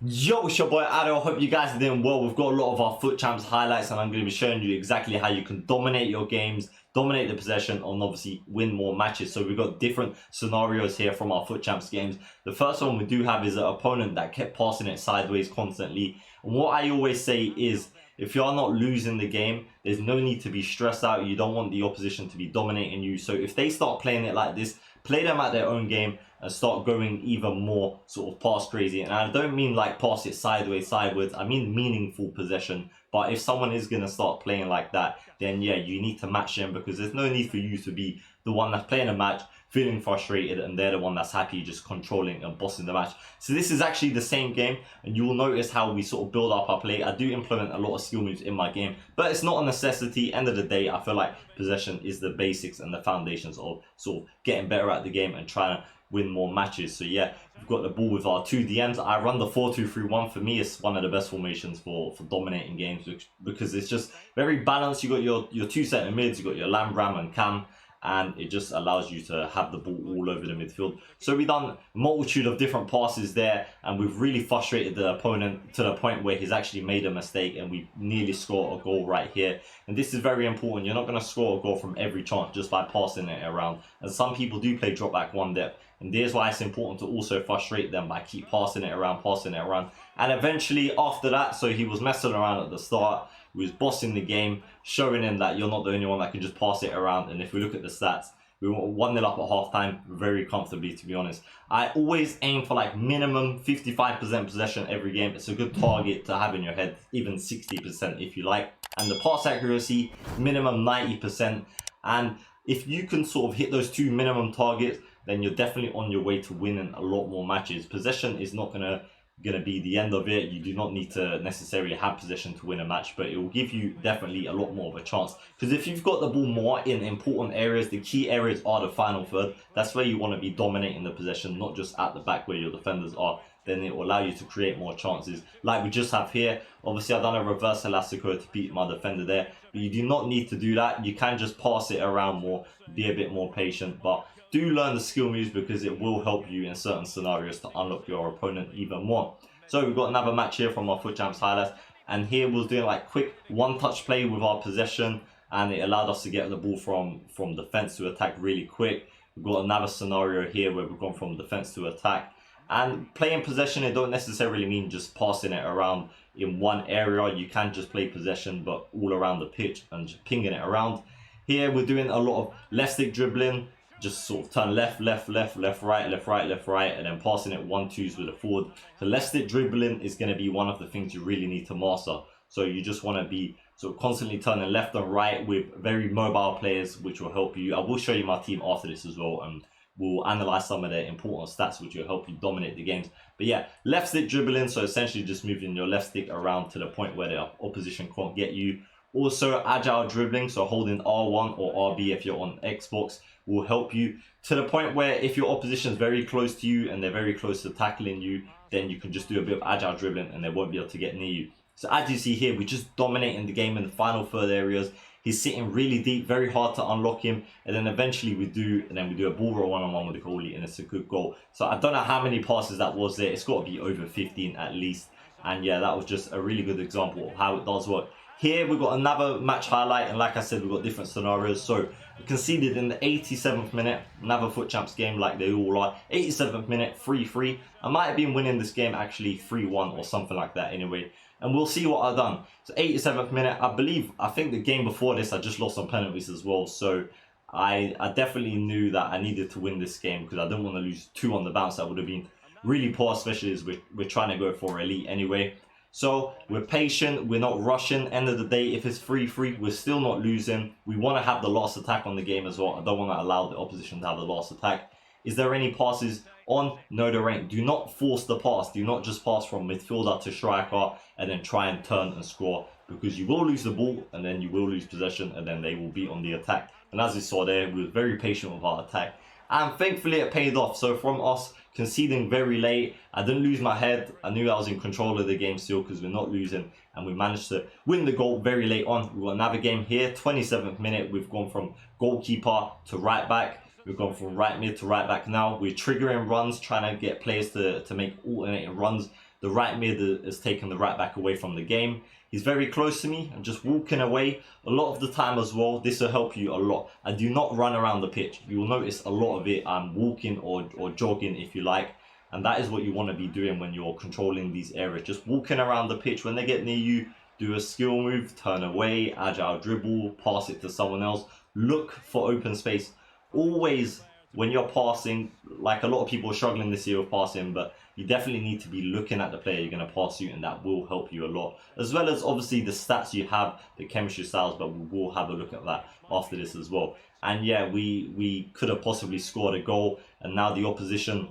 Yo, it's your boy Ado. Hope you guys are doing well. We've got a lot of our Futchamps highlights and I'm going to be showing you exactly how you can dominate your games, dominate the possession, and obviously win more matches. So we've got different scenarios here from our Futchamps games. The first one we do have is an opponent that kept passing it sideways constantly. And what I always say is, if you're not losing the game, there's no need to be stressed out. You don't want the opposition to be dominating you. So if they start playing it like this, play them at their own game and start going even more sort of pass crazy. And I don't mean like pass it sideways. I mean meaningful possession. But if someone is going to start playing like that, then yeah, you need to match them, because there's no need for you to be the one that's playing a match, feeling frustrated, and they're the one that's happy just controlling and bossing the match. So this is actually the same game, and you will notice how we sort of build up our play. I do implement a lot of skill moves in my game, but it's not a necessity. End of the day, I feel like possession is the basics and the foundations of sort of getting better at the game and trying to win more matches. So yeah, we've got the ball with our two DMs. I run the 4-2-3-1. For me, it's one of the best formations for dominating games, because it's just very balanced. You got your two centre mids, you got your Lam, Ram and Cam, and it just allows you to have the ball all over the midfield. So we've done a multitude of different passes there, and we've really frustrated the opponent to the point where he's actually made a mistake, and we nearly score a goal right here. And this is very important. You're not going to score a goal from every chance just by passing it around, and some people do play drop back one depth, and there's why it's important to also frustrate them by keep passing it around. And eventually after that, so he was messing around at the start, he was bossing the game, showing him that you're not the only one that can just pass it around. And if we look at the stats, we were 1-0 up at halftime very comfortably, to be honest. I always aim for like minimum 55% possession every game. It's a good target to have in your head, even 60% if you like. And the pass accuracy, minimum 90%. And if you can sort of hit those two minimum targets, then you're definitely on your way to winning a lot more matches. Possession is not gonna be the end of it. You do not need to necessarily have possession to win a match, but it will give you definitely a lot more of a chance, because if you've got the ball more in important areas, the key areas are the final third. That's where you want to be dominating the possession, not just at the back where your defenders are. Then it will allow you to create more chances like we just have here. Obviously I've done a reverse elastico to beat my defender there, but you do not need to do that. You can just pass it around more, be a bit more patient, but do learn the skill moves, because it will help you in certain scenarios to unlock your opponent even more. So we've got another match here from our Futchamps highlights, and here we're doing like quick one-touch play with our possession, and it allowed us to get the ball from defense to attack really quick. We've got another scenario here where we've gone from defense to attack. And playing possession, it don't necessarily mean just passing it around in one area. You can just play possession but all around the pitch and just pinging it around. Here we're doing a lot of left stick dribbling, just sort of turn left, right, and then passing it 1-2s with a forward. So left stick dribbling is going to be one of the things you really need to master. So you just want to be sort of constantly turning left and right with very mobile players, which will help you. I will show you my team after this as well, and we'll analyze some of their important stats, which will help you dominate the games. But yeah, left stick dribbling, so essentially just moving your left stick around to the point where the opposition can't get you. Also agile dribbling, so holding R1 or RB if you're on Xbox, will help you to the point where if your opposition is very close to you and they're very close to tackling you, then you can just do a bit of agile dribbling and they won't be able to get near you. So as you see here, we're just dominating the game in the final third areas. He's sitting really deep, very hard to unlock him, and then eventually we do a ball roll one-on-one with the goalie, and it's a good goal. So I don't know how many passes that was there. It's got to be over 15 at least. And yeah, that was just a really good example of how it does work. Here we've got another match highlight, and like I said, we've got different scenarios. So we conceded in the 87th minute, another Futchamps game like they all are. 87th minute, 3-3. I might have been winning this game actually 3-1 or something like that anyway. And we'll see what I've done. So 87th minute, I think the game before this I just lost on penalties as well. So I definitely knew that I needed to win this game, because I didn't want to lose 2 on the bounce. That would have been really poor, especially as we're trying to go for elite anyway. So we're patient, we're not rushing. End of the day, if it's 3-3, we're still not losing. We want to have the last attack on the game as well. I don't want to allow the opposition to have the last attack. Is there any passes on? No, there ain't. Do not force the pass. Do not just pass from midfielder to striker and then try and turn and score, because you will lose the ball and then you will lose possession and then they will be on the attack. And as you saw there, we were very patient with our attack. And thankfully it paid off. So from us conceding very late, I didn't lose my head. I knew I was in control of the game still, because we're not losing, and we managed to win the goal very late on. We've got another game here, 27th minute. We've gone from goalkeeper to right back. We've gone from right mid to right back now. We're triggering runs, trying to get players to make alternating runs. The right mid has taken the right back away from the game. He's very close to me and just walking away. A lot of the time as well, this will help you a lot. I do not run around the pitch. You will notice a lot of it, I'm walking or jogging if you like. And that is what you want to be doing when you're controlling these areas. Just walking around the pitch. When they get near you, do a skill move, turn away, agile dribble, pass it to someone else. Look for open space. Always, when you're passing, like a lot of people are struggling this year with passing, but you definitely need to be looking at the player you're going to pass to, and that will help you a lot. As well as obviously the stats you have, the chemistry styles, but we will have a look at that after this as well. And yeah, we could have possibly scored a goal, and now the opposition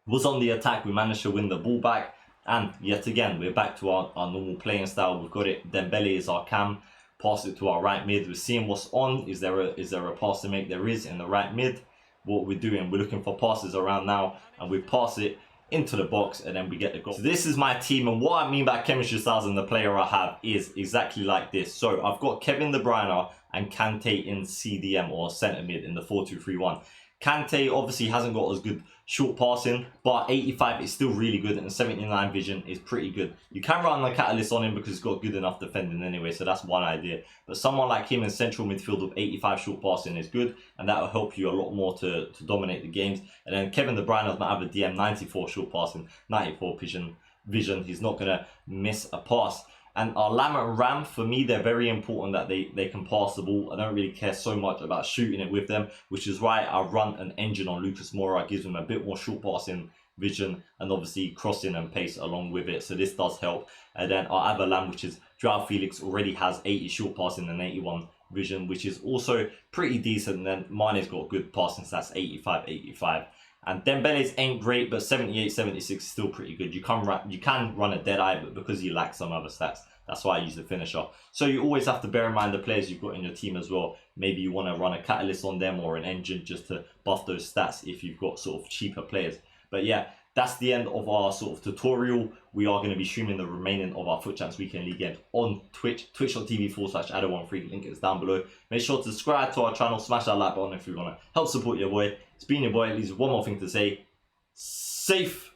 was on the attack. We managed to win the ball back, and yet again we're back to our normal playing style. We've got it. Dembele is our cam. Pass it to our right mid. We're seeing what's on. Is there a pass to make? There is in the right mid. What we're doing, we're looking for passes around now, and we pass it into the box, and then we get the goal. So this is my team, and what I mean by chemistry styles and the player I have is exactly like this. So I've got Kevin De Bruyne and Kante in CDM, or centre mid, in the 4-2-3-1. Kante obviously hasn't got as good short passing, but 85 is still really good, and 79 vision is pretty good. You can run the catalyst on him because he's got good enough defending anyway, so that's one idea. But someone like him in central midfield with 85 short passing is good, and that will help you a lot more to dominate the games. And then Kevin De Bruyne might have a DM, 94 short passing, 94 vision. He's not going to miss a pass. And our Lammer and Ram, for me, they're very important that they can pass the ball. I don't really care so much about shooting it with them, which is why I run an engine on Lucas Moura. It gives him a bit more short passing vision and obviously crossing and pace along with it. So this does help. And then our other Lamb, which is Joao Felix, already has 80 short passing and 81 vision, which is also pretty decent. And then Mane's got good passing stats, 85, 85. And Dembele's ain't great, but 78, 76 is still pretty good. You can run a dead eye, but because you lack some other stats, that's why I use the finisher. So you always have to bear in mind the players you've got in your team as well. Maybe you want to run a catalyst on them or an engine just to buff those stats if you've got sort of cheaper players. But yeah, that's the end of our sort of tutorial. We are going to be streaming the remaining of our Futchamps Weekend League games on Twitch, twitch.tv/Addo13. Link is down below. Make sure to subscribe to our channel, smash that like button if you want to help support your boy. It's been your boy. At least one more thing to say. Safe.